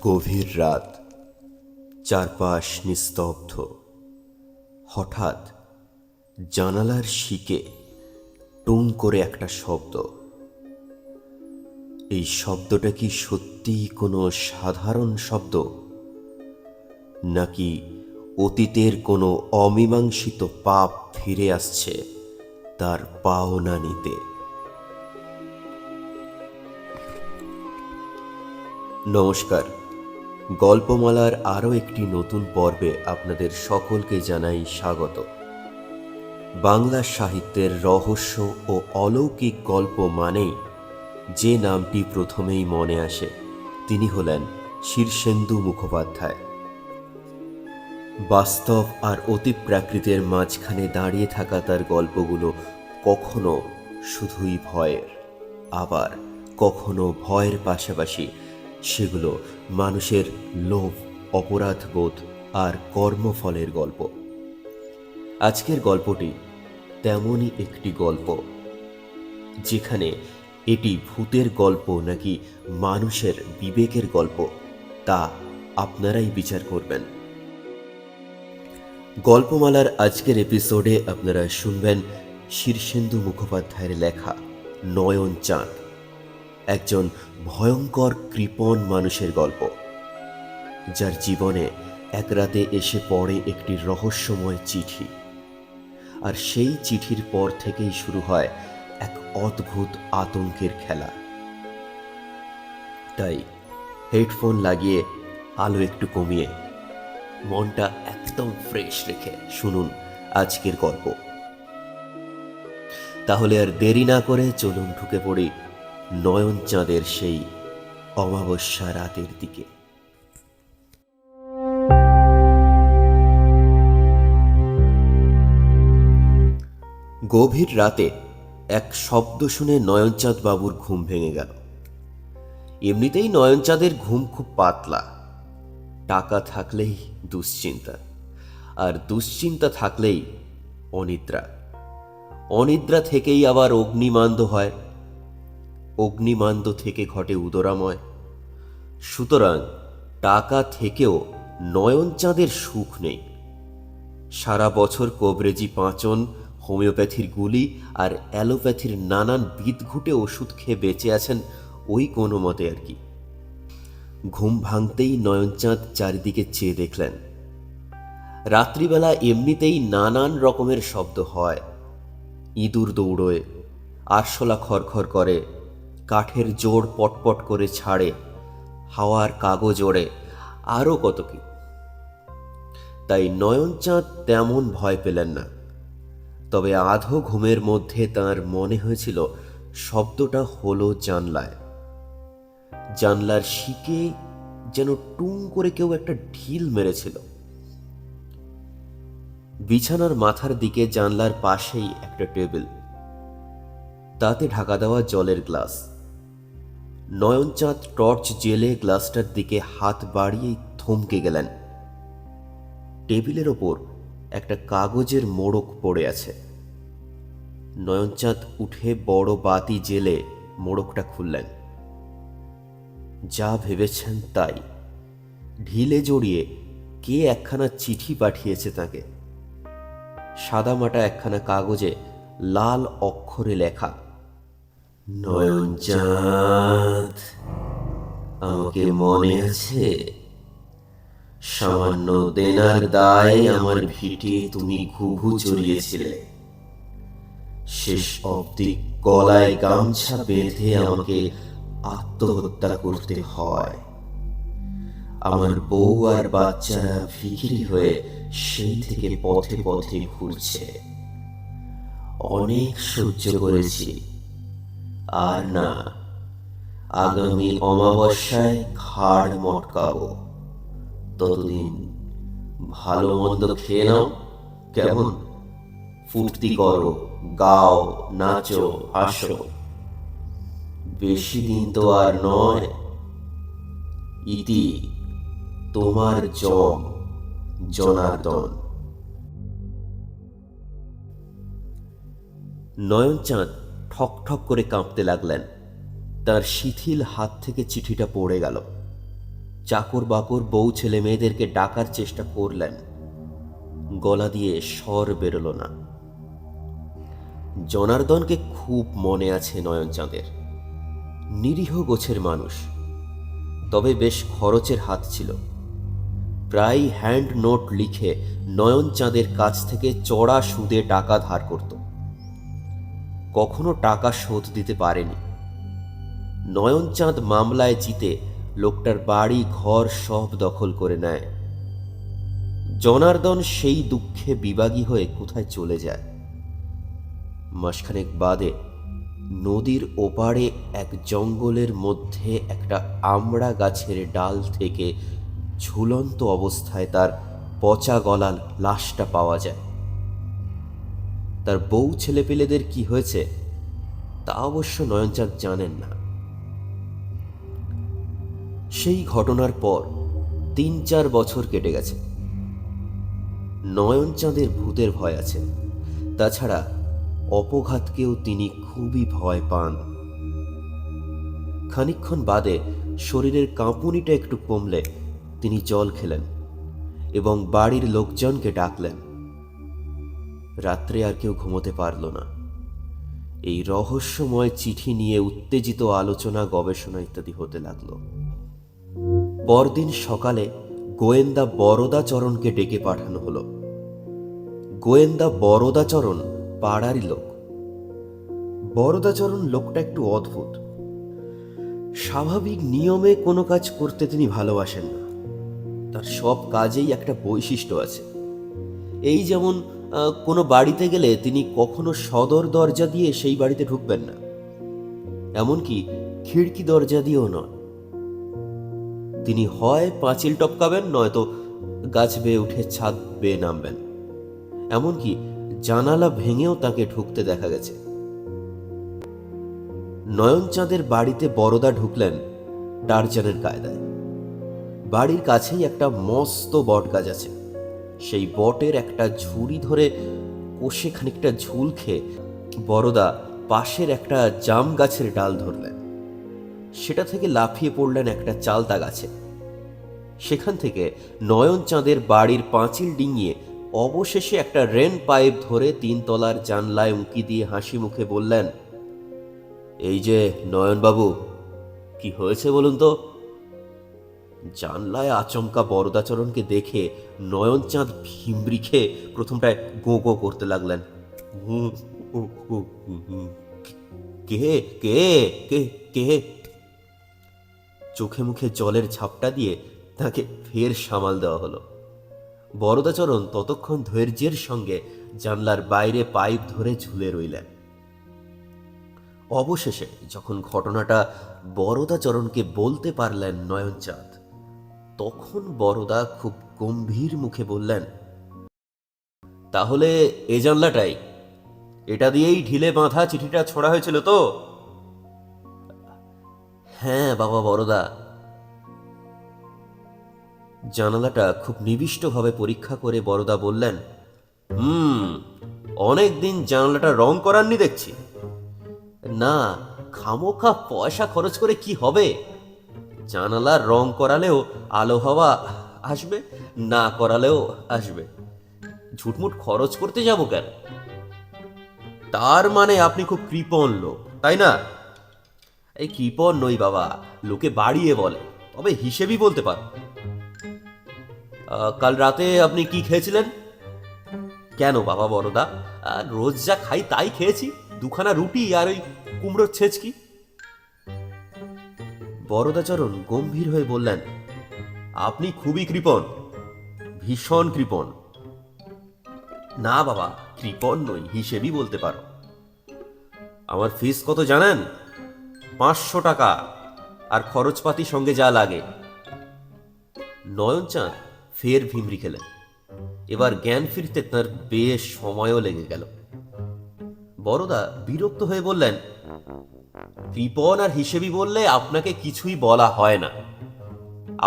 গভীর রাত, চারপাশ নিস্তব্ধ। হঠাৎ জানালার শিকে টুং করে একটা শব্দ। এই শব্দটা কি সত্যিই কোনো সাধারণ শব্দ, নাকি অতীতের কোনো অমীমাংসিত পাপ ফিরে আসছে তার পাওনা নিতে? নমস্কার, গল্পমালার আরও একটি নতুন পর্বে আপনাদের সকলকে জানাই স্বাগত। বাংলা সাহিত্যের রহস্য ও অলৌকিক গল্প মানেই যে নামটি প্রথমেই মনে আসে তিনি হলেন শীর্ষেন্দু মুখোপাধ্যায়। বাস্তব আর অতিপ্রাকৃতের মাঝখানে দাঁড়িয়ে থাকা তার গল্পগুলো কখনো শুধুই ভয়ের, আবার কখনো ভয়ের পাশাপাশি সেগুলো মানুষের লোভ, অপরাধবোধ আর কর্মফলের গল্প। আজকের গল্পটি তেমনই একটি গল্প, যেখানে এটি ভূতের গল্প নাকি মানুষের বিবেকের গল্প তা আপনারাই বিচার করবেন। গল্পমালার আজকের এপিসোডে আপনারা শুনবেন শীর্ষেন্দু মুখোপাধ্যায়ের লেখা নয়ন চাঁদ, একজন ভয়ঙ্কর কৃপণ মানুষের গল্প, যার জীবনে এক রাতে এসে পড়ে একটি রহস্যময় চিঠি। আর সেই চিঠির পর থেকেই শুরু হয় এক অদ্ভুত আতঙ্কের খেলা। তাই হেডফোন লাগিয়ে আলো একটু কমিয়ে মনটা একদম ফ্রেশ রেখে শুনুন আজকের গল্প। তাহলে আর দেরি না করে চলুন ঢুকে পড়ি নয়ন চাঁদের সেই অমাবস্যা রাতের দিকে। গভীর রাতে এক শব্দ শুনে নয়নচাঁদ বাবুর ঘুম ভেঙে গেল। এমনিতেই নয়নচাঁদের ঘুম খুব পাতলা। টাকা থাকলেই দুশ্চিন্তা, আর দুশ্চিন্তা থাকলেই অনিদ্রা। অনিদ্রা থেকেই আবার অগ্নিমান্দ হয়, অগ্নিমান্দ থেকে ঘটে উদরাময়। সুতরাং টাকা থেকেও নয়নচাঁদের সুখ নেই। সারা বছর কবরেজি পাঁচন, হোমিওপ্যাথির গুলি আর অ্যালোপ্যাথির নানান বিদঘুটে ওষুধ খেয়ে বেঁচে আছেন ওই কোনো মতে আর কি। ঘুম ভাঙতেই নয়নচাঁদ চারিদিকে চেয়ে দেখলেন, রাত্রিবেলা এমনিতেই নানান রকমের শব্দ হয়। ইঁদুর দৌড়োয়, আরশোলা খড়খড় করে, কাঠের জোড় পটপট করে ছাড়ে, হাওয়ার কাগজ ওড়ে, আরও কত কি। তাই নয়নচাঁদ তেমন ভয় পেলেন না। তবে আধো ঘুমের মধ্যে তার মনে হয়েছিল শব্দটা হলো জানলায়। জানলার শিকে যেন টুং করে কেউ একটা ঢিল মেরেছিল। বিছানার মাথার দিকে জানলার পাশেই একটা টেবিল, তাতে ঢাকা দেওয়া জলের গ্লাস। নয়নচাঁদ টর্চ জেলে গ্লাসটার দিকে হাত বাড়িয়েই থমকে গেলেন। টেবিলের ওপর একটা কাগজের মোড়ক পড়ে আছে। নয়নচাঁদ উঠে বড় বাতি জেলে মোড়কটা খুললেন। যা ভেবেছেন তাই, ঢিলে জড়িয়ে কে একখানা চিঠি পাঠিয়েছে তাকে। সাদামাটা একখানা কাগজে লাল অক্ষরে লেখা, নয়নচাঁদ, আমাকে মনে আছে? সামান্য দেনার দায়ে আমার ভিটে তুমি ঘুঘু চড়িয়েছিলে। শেষ অবধি গলায় গামছা বেঁধে আমাকে আত্মহত্যা করতে হয়। আমার বউ আর বাচ্চারা ভিখিরি হয়ে সেই থেকে পথে পথে ঘুরছে। অনেক সহ্য করেছি, আর না, আগামী অমাবস্যায় ঘাড় মটকাবো। ততদিন ভালো মন্দ খেয়ে নাও, কেমন? ফুর্তি করো, গাও, নাচো, হাসো। বেশি দিন তো আর নয়। ইতি তোমার জম, জনার্দন। নয়নচাঁদ ঠক ঠক করে কাঁপতে লাগলেন। তার শিথিল হাত থেকে চিঠিটা পড়ে গেল। চাকর বাকর বউ ছেলে মেয়েদেরকে ডাকার চেষ্টা করলেন, গলা দিয়ে স্বর বেরোল না। জনার্দনকে খুব মনে আছে নয়নচাঁদের। নিরীহ গোছের মানুষ, তবে বেশ খরচের হাত ছিল। প্রায় হ্যান্ড নোট লিখে নয়নচাঁদের কাছ থেকে চড়া সুদে টাকা ধার করত। কখনো টাকা শোধ দিতে পারেনি। নয়নচাঁদ মামলায় জিতে লোকটার বাড়ি ঘর সব দখল করে নেয়। জনার্দন সেই দুঃখে বিবাগী হয়ে কোথায় চলে যায়। মাসখানেক বাদে নদীর ওপারে এক জঙ্গলের মধ্যে একটা আমড়া গাছের ডাল থেকে ঝুলন্ত অবস্থায় তার পচা গলার লাশটা পাওয়া যায়। তার বউ ছেলেপেলেদের কি হয়েছে তা অবশ্য নয়নচাঁদ জানেন না। সেই ঘটনার পর ৩-৪ বছর কেটে গেছে। নয়নচাঁদের ভূতের ভয় আছে, তাছাড়া অপঘাতকেও তিনি খুবই ভয় পান। খানিকক্ষণ বাদে শরীরের কাঁপুনিটা একটু কমলে তিনি জল খেলেন এবং বাড়ির লোকজনকে ডাকলেন। রাত্রে আর কেউ ঘুমোতে পারল না। এই রহস্যময় চিঠি নিয়ে উত্তেজিত আলোচনা, গবেষণা ইত্যাদি হতে লাগল। পরদিন সকালে গোয়েন্দা বরদাচরণকে ডেকে পাঠানো হলো। গোয়েন্দা বরদাচরণ পাড়ারই লোক। বরদাচরণ লোকটা একটু অদ্ভুত। স্বাভাবিক নিয়মে কোনো কাজ করতে তিনি ভালোবাসেন না। তার সব কাজেই একটা বৈশিষ্ট্য আছে। এই যেমন কোনো বাড়িতে গেলে তিনি কখনো সদর দরজা দিয়ে সেই বাড়িতে ঢুকবেন না, এমনকি খিড়কি দরজা দিয়েও নয়। তিনি হয় পাঁচিল টপকাবেন, নয়তো গাছ বেয়ে উঠে ছাদ বেয়ে নামবেন। এমনকি জানালা ভেঙেও তাকে ঢুকতে দেখা গেছে। নয়নচাঁদের বাড়িতে বরদা ঢুকলেন টারজানের কায়দায়। বাড়ির কাছেই একটা মস্ত বট গাছ আছে। সেই বটের একটা ঝুড়ি ধরে কষে খানিকটা ঝুল খেয়ে বরদা পাশের একটা জাম গাছের ডাল ধরলেন। সেটা থেকে লাফিয়ে পড়লেন একটা চালতা গাছে। সেখান থেকে নয়নচাঁদের বাড়ির পাঁচিল ডিঙিয়ে অবশেষে একটা রেন পাইপ ধরে 3 তলার জানলায় উঁকি দিয়ে হাসি মুখে বললেন, এই যে নয়নবাবু, কি হয়েছে বলুন তো? জানলায় আচমকা বরদাচরণকে দেখে নয়নচাঁদ ভিমরি খেয়ে প্রথমটায় গো গো করতে লাগলেন। কে কে কে কে? চোখে মুখে জলের ঝাপটা দিয়ে তাকে ফের সামাল দেওয়া হলো। বরদাচরণ ততক্ষণ ধৈর্যের সঙ্গে জানলার বাইরে পাইপ ধরে ঝুলে রইলেন। অবশেষে যখন ঘটনাটা বরদাচরণকে বলতে পারলেন নয়নচাঁদ, তখন বরদা খুব গম্ভীর মুখে বললেন, তাহলে এ জানলাটাই, এটা দিয়েই ঢিলে বাঁধা চিঠিটা ছোড়া হয়েছিল তো? হ্যাঁ বাবা বরদা। জানালাটা খুব নিবিষ্টভাবে পরীক্ষা করে বরদা বললেন, অনেকদিন জানালাটা রং করাননি দেখছি। না, খামোখা পয়সা খরচ করে কি হবে? জানালার রং করালেও আলো হাওয়া আসবে, না করালেও আসবে। ঝুটমুট খরচ করতে যাব কেন? তার মানে আপনি খুব কৃপণ লোক, তাই না? এই কৃপণ নই বাবা, লোকে বাড়িয়ে বলে, তবে হিসেবই বলতে পারো। কাল রাতে আপনি কি খেয়েছিলেন? কেন বাবা বড়দা, রোজ যা খাই তাই খেয়েছি, 2খানা রুটি আর ওই কুমড়োর ছেচকি। বরদাচরণ গম্ভীর হয়ে বললেন, আপনি খুবই কৃপণ, ভীষণ কৃপণ। না বাবা, কৃপণ নই, হিসেবই বলতে পারো। আমার ফিস কত জানেন? 500 টাকা, আর খরচপাতি সঙ্গে যা লাগে। নয়নচাঁদ ফের ভিমরি খেলেন। এবার জ্ঞান ফিরতে তার বেশ সময়ও লেগে গেল। বরদা বিরক্ত হয়ে বললেন, কৃপণ আর হিসেবি বললে আপনাকে কিছুই বলা হয় না।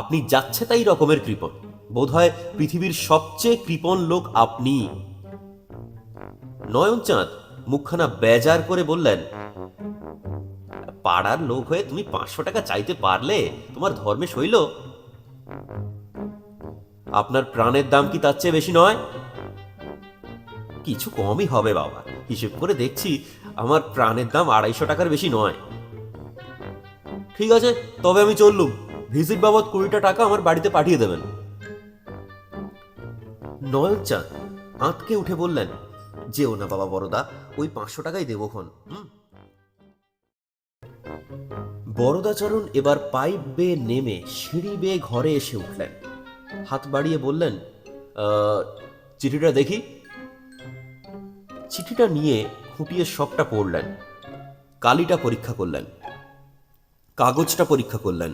আপনি যাচ্ছে তাই রকমের কৃপণ। বোধহয় পৃথিবীর সবচেয়ে কৃপণ লোক আপনি। নয়নচাঁদ মুখখানা বেজার করে বললেন, পাড়ার লোক হয়ে তুমি 500 টাকা চাইতে পারলে? তোমার ধর্মে সইল? আপনার প্রাণের দাম কি তার চেয়ে বেশি নয়? কিছু কমই হবে বাবা, হিসেব করে দেখছি আমার প্রাণের দাম 250 টাকার বেশি নয়। ঠিক আছে, তবে আমি চললুম। ভিজিট বাবদ 20টা টাকা আমার বাড়িতে পাঠিয়ে দেবেন। নয়ন চাঁদ আঁতকে উঠে বললেন, যেও না বাবা বড়দা, ওই 500 টাকাই দেবক্ষণ। বরদাচরণ এবার পাইপ বেয়ে নেমে সিঁড়ি বেয়ে ঘরে এসে উঠলেন। হাত বাড়িয়ে বললেন, চিঠিটা দেখি। চিঠিটা নিয়ে খুঁটিয়ে সবটা পড়লেন। কালিটা পরীক্ষা করলেন, কাগজটা পরীক্ষা করলেন,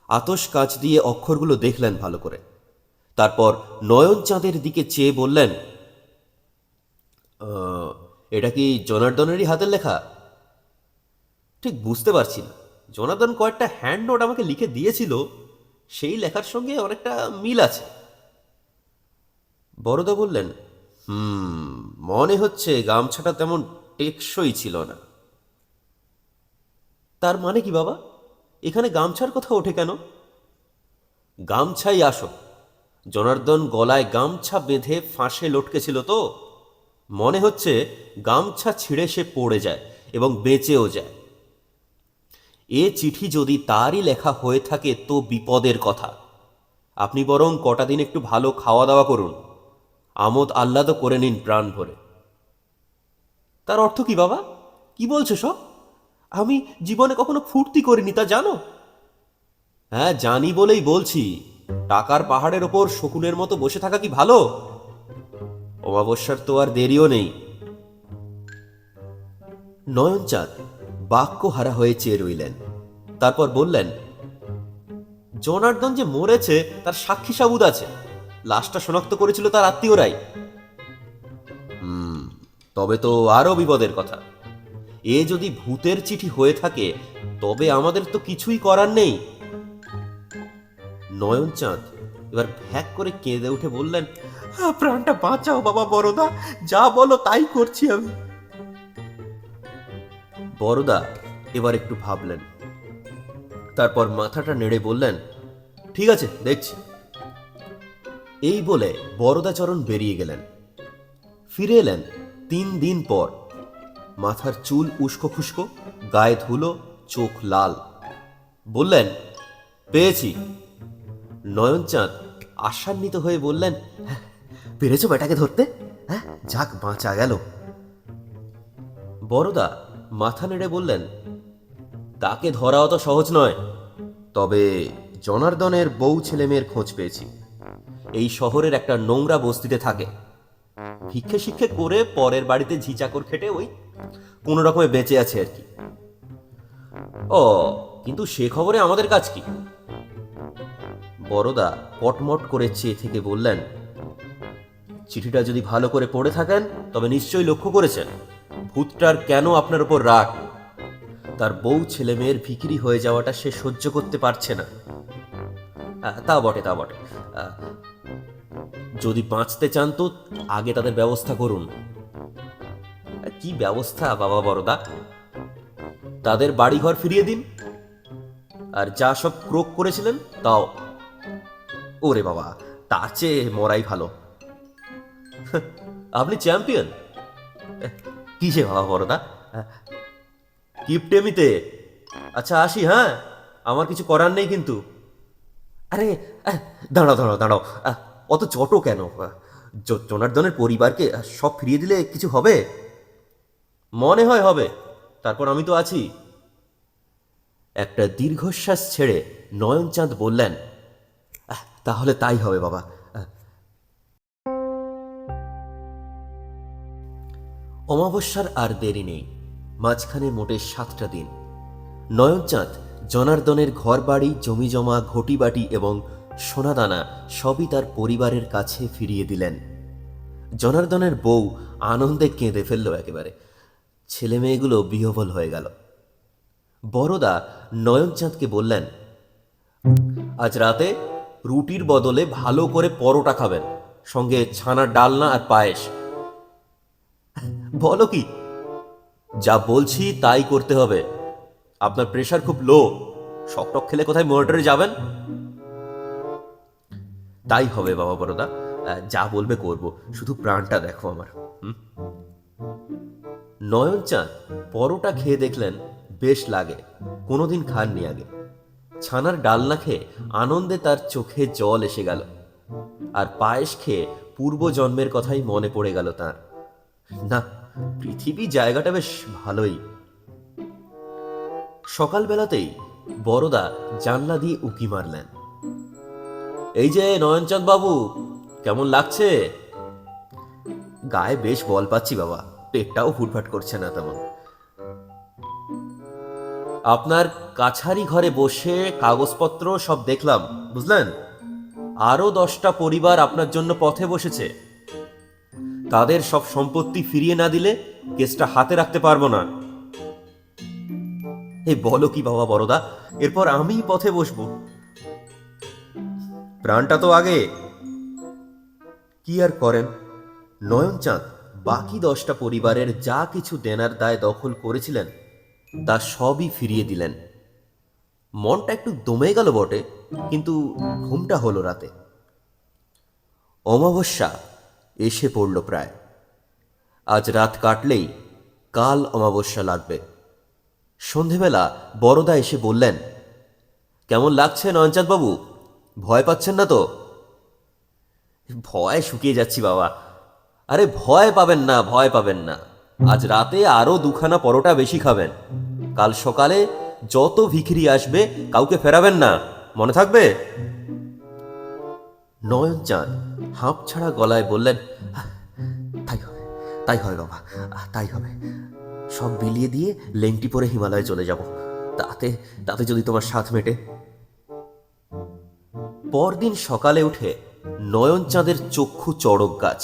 আতশ কাঁচ দিয়ে অক্ষরগুলো দেখলেন ভালো করে। তারপর নয়ন চাঁদের দিকে চেয়ে বললেন, এটা কি জনার্দনেরই হাতের লেখা? ঠিক বুঝতে পারছি না। জনার্দন কয়েকটা হ্যান্ড নোট আমাকে লিখে দিয়েছিল, সেই লেখার সঙ্গে অনেকটা মিল আছে। বড়দা বললেন, মনে হচ্ছে গামছাটা তেমন টেকসই ছিল না। তার মানে কি বাবা, এখানে গামছার কথা ওঠে কেন? গামছাই আসো। জনার্দন গলায় গামছা বেঁধে ফাঁসে লটকেছিল তো, মনে হচ্ছে গামছা ছিঁড়ে সে পড়ে যায় এবং বেঁচেও যায়। এ চিঠি যদি তারই লেখা হয়ে থাকে তো বিপদের কথা। আপনি বরং কটা দিন একটু ভালো খাওয়া দাওয়া করুন, আমোদ আহ্লাদ করে নিন প্রাণ ভরে। তার অর্থ কি বাবা? কি বলছো সব? আমি জীবনে কখনো ফুর্তি করিনি, তা জানো? হ্যাঁ, জানি বলেই বলছি। টাকার পাহাড়ের ওপর শকুনের মতো বসে থাকা কি ভালো? অমাবস্যার তো আর দেরিও নেই। নয়নচাঁদ বাক্য হারা হয়ে চেয়ে রইলেন। তারপর বললেন, জনার্দন যে মরেছে তার সাক্ষী সাবুদ আছে। লাশটা শনাক্ত করেছিল তার আত্মীয়রাই। তবে তো আরো বিপদের কথা। এ যদি ভূতের চিঠি হয়ে থাকে তবে আমাদের তো কিছুই করার নেই। নয়নচাঁদ এবার ভ্যাক করে কেঁদে উঠে বললেন, প্রাণটা বাঁচাও বাবা বড়দা, যা বলো তাই করছি আমি। বড়দা এবার একটু ভাবলেন, তারপর মাথাটা নেড়ে বললেন, ঠিক আছে, দেখছি। এই বলে বরদাচরণ বেরিয়ে গেলেন। ফিরে এলেন 3 দিন পর। মাথার চুল উস্কো খুস্কো, গায়ে ধুলো, চোখ লাল। বললেন, পেয়েছি। নয়নচাঁদ আশান্বিত হয়ে বললেন, পেরেছো বেটাকে ধরতে? হ্যাঁ, যাক, বাঁচা গেল। বড়দা মাথা নেড়ে বললেন, তাকে ধরা অত সহজ নয়, তবে জনার্দনের বউ ছেলে মেয়ের খোঁজ পেয়েছি। এই শহরের একটা নোংরা বস্তিতে থাকে। ভিক্ষে শিক্ষে করে পরের বাড়িতে ঝিচাকর খেটে ওই কোন রকমে বেঁচে আছে আর কি। ও, কিন্তু সে খবরে আমাদের কাজ কি? বড়দা কটমট করে চেয়ে থেকে বললেন, চিঠিটা যদি ভালো করে পড়ে থাকেন তবে নিশ্চয়ই লক্ষ্য করেছেন ভূতটার কেন আপনার উপর রাগ। তার বউ ছেলে মেয়ের ভিখিরি হয়ে যাওয়াটা সে সহ্য করতে পারছে না। তা বটে, তা বটে। যদি বাঁচতে চান তো আগে তাদের ব্যবস্থা করুন। কি ব্যবস্থা বাবা বড়দা? তাদের বাড়িঘর ফিরিয়ে দিন, আর যা সব ক্রোক করেছিলেন তাও। ওরে বাবা, তার চেয়ে মরাই ভালো। আপনি চ্যাম্পিয়ন। কিসে বাবা বড়দা? কিপটেমিতে। আচ্ছা, আসি। হ্যাঁ, আমার কিছু করার নেই কিন্তু। আরে, দাঁড়াও দাঁড়াও দাঁড়াও, অত চটো কেন? জনার্দনের পরিবারকে সব ফিরিয়ে দিলে কিছু হবে? মনে হয় হবে। তারপর আমি তো আছি। একটা দীর্ঘশ্বাস ছেড়ে নয়নচাঁদ বললেন, তাহলে তাই হবে বাবা। অমাবস্যার আর দেরি নেই। মাঝখানে মোটে 7টা দিন। নয়নচাঁদ জনার্দনের ঘরবাড়ি, জমিজমা, ঘটিবাটি এবং সোনাদানা সবই তার পরিবারের কাছে ফিরিয়ে দিলেন। জনার্দনের বউ আনন্দে কেঁদে ফেলল একেবারে। ছেলে মেয়েগুলো বিহ্বল হয়ে গেল। বড়দা নয়নচাঁদকে বললেন, আজ রাতে রুটির বদলে ভালো করে পরোটা খাবেন, সঙ্গে ছানার ডালনা আর পায়েস। বলো কি? যা বলছি তাই করতে হবে। আপনার প্রেশার খুব লো, শকটক খেলে কোথায় মর্ডারে যাবেন। তাই হবে বাবা বড়দা, যা বলবে করব, শুধু প্রাণটা দেখো আমার। নয়ন চাঁদ পরোটা খেয়ে দেখলেন বেশ লাগে, কোনোদিন খাননি আগে। ছানার ডালনা খেয়ে আনন্দে তার চোখে জল এসে গেল, আর পায়েস খেয়ে পূর্বজন্মের কথাই মনে পড়ে গেল তার। না, পৃথিবী জায়গাটা বেশ ভালোই। সকালবেলাতেই বড়দা জানলা দিয়ে উকি মারলেন। এই যে নয়নচাঁদ বাবু, কেমন লাগছে? গায়ে বেশ বল পাচ্ছি বাবা, পেটটাও ফুটফাট করছে না তেমন। আপনার কাছারি ঘরে বসে কাগজপত্র সব দেখলাম, বুঝলেন? আরো 10টা পরিবার আপনার জন্য পথে বসেছে। তাদের সব সম্পত্তি ফিরিয়ে না দিলে কেসটা হাতে রাখতে পারবো না। এই বলো কি বাবা বড়দা, এরপর আমি পথে বসবো? প্রাণটা তো আগে। কি আর করেন, নয়নচাঁদ বাকি 10টা পরিবারের যা কিছু দেনার দায় দখল করেছিলেন তা সবই ফিরিয়ে দিলেন। মনটা একটু দমে গেল বটে, কিন্তু ঘুমটা হলো রাতে। অমাবস্যা এসে পড়ল প্রায়। আজ রাত কাটলেই কাল অমাবস্যা লাগবে। সন্ধেবেলা বড়দা এসে বললেন, কেমন লাগছে নয়নচাঁদ বাবু, ভয় পাচ্ছেন না তো? ভয় শুকিয়ে যাচ্ছি বাবা। আরে ভয় পাবেন না, ভয় পাবেন না। আজ রাতে আরো 2খানা পরোটা বেশি খাবেন। কাল সকালে যত ভিখিরি আসবে কাউকে ফেরাবেন না, মনে থাকবে? নয়নচাঁদ হাঁপ ছাড়া গলায় বললেন, তাই হবে, তাই হবে বাবা, তাই হবে। সব বিলিয়ে দিয়ে লেংটি পরে হিমালয়ে চলে যাব, তাতে তাতে যদি তোমার সাথ মেটে। পরদিন সকালে উঠে নয়নচাঁদের চক্ষু চড়ক গাছ।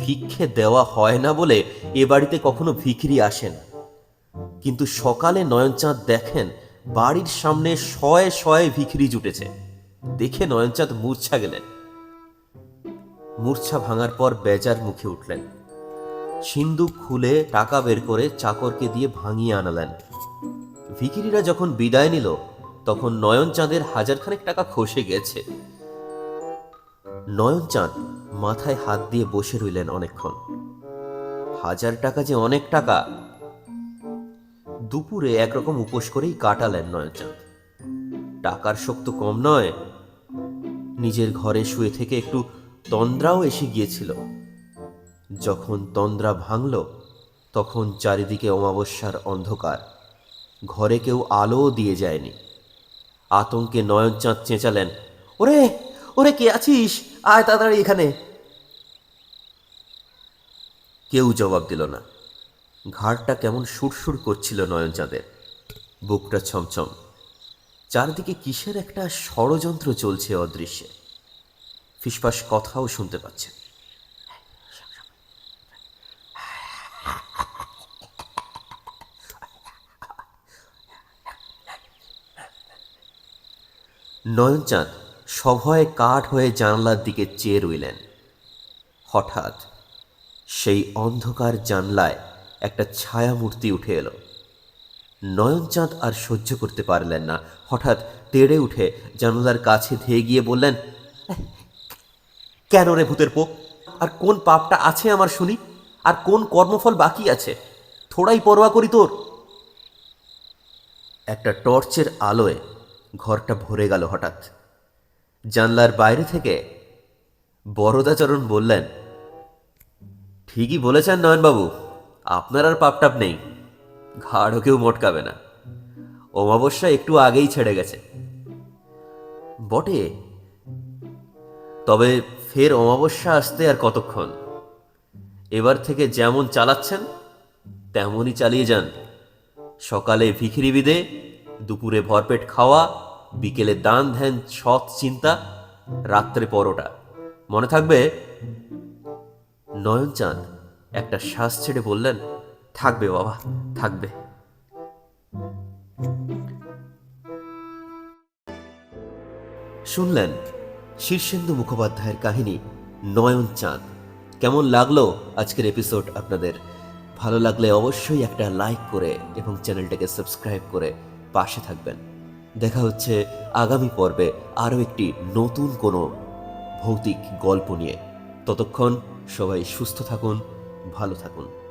ভিক্ষে দেওয়া হয় না বলে এ বাড়িতে কখনো ভিখিরি আসেন, কিন্তু সকালে নয়নচাঁদ দেখেন বাড়ির সামনে শয়ে শয়ে ভিখিরি জুটেছে। দেখে নয়নচাঁদ মূর্ছা গেলেন। মূর্ছা ভাঙার পর বেজার মুখে উঠলেন। সিন্দুক খুলে টাকা বের করে চাকরকে দিয়ে ভাঙিয়ে আনালেন। ভিখিরিরা যখন বিদায় নিল তখন নয়নচাঁদের 1000খানেক টাকা খসে গেছে। নয়নচাঁদ মাথায় হাত দিয়ে বসে রইলেন অনেকক্ষণ। 1000 টাকা যে অনেক টাকা। দুপুরে একরকম উপোস করেই কাটালেন নয়নচাঁদ। টাকার শোক তো কম নয়। নিজের ঘরে শুয়ে থেকে একটু তন্দ্রাও এসে গিয়েছিল। যখন তন্দ্রা ভাঙল তখন চারিদিকে অমাবস্যার অন্ধকার, ঘরে কেউ আলোও দিয়ে যায়নি। আতঙ্কে নয়নচাঁদ চেঁচালেন, ওরে ওরে, কে আছিস? আয় তাড়াতাড়ি এখানে। কেউ জবাব দিল না। ঘাড়টা কেমন সুরসুর করছিল নয়নচাঁদের, বুকটা ছমছম। চারদিকে কিসের একটা ষড়যন্ত্র চলছে অদৃশ্যে। ফিসফাস কথাও শুনতে পাচ্ছে। নয়নচাঁদ সভয়ে কাঠ হয়ে জানলার দিকে চেয়ে রইলেন। হঠাৎ সেই অন্ধকার জানলায় একটা ছায়ামূর্তি উঠে এলো। নয়নচাঁদ আর সহ্য করতে পারলেন না। হঠাৎ তেড়ে উঠে জানলার কাছে ধেয়ে গিয়ে বললেন, কেন রে ভূতের পো? আর কোন পাপটা আছে আমার শুনি? আর কোন কর্মফল বাকি আছে? থোড়াই পরোয়া করি তোর? একটা টর্চের আলোয় ঘরটা ভরে গেল হঠাৎ। জানলার বাইরে থেকে বরদাচরণ বললেন, ঠিকই বলেছেন নয়নবাবু, আপনার আর পাপটাপ নেই, ঘাড়ও কেউ মটকাবে না। অমাবস্যা একটু আগেই ছেড়ে গেছে বটে, তবে ফের অমাবস্যা আসতে আর কতক্ষণ? এবার থেকে যেমন চালাচ্ছেন তেমনই চালিয়ে যান। সকালে ভিখিরি বিদে, দুপুরে ভরপেট খাওয়া, বিকেলে দান ধ্যান সৎ চিন্তা, রাত্রে পরোটা, মনে থাকবে? নয়নচাঁদ একটা শ্বাস ছেড়ে বললেন, থাকবে বাবা, থাকবে। শুনলেন শীর্ষেন্দু মুখোপাধ্যায়ের কাহিনী নয়নচাঁদ। কেমন লাগলো আজকের এপিসোড আপনাদের? ভালো লাগলে অবশ্যই একটা লাইক করে এবং চ্যানেলটাকে সাবস্ক্রাইব করে পাশে থাকবেন। দেখা হচ্ছে আগামী পর্বে আরও একটি নতুন কোনো ভৌতিক গল্প নিয়ে। ততক্ষণ সবাই সুস্থ থাকুন, ভালো থাকুন।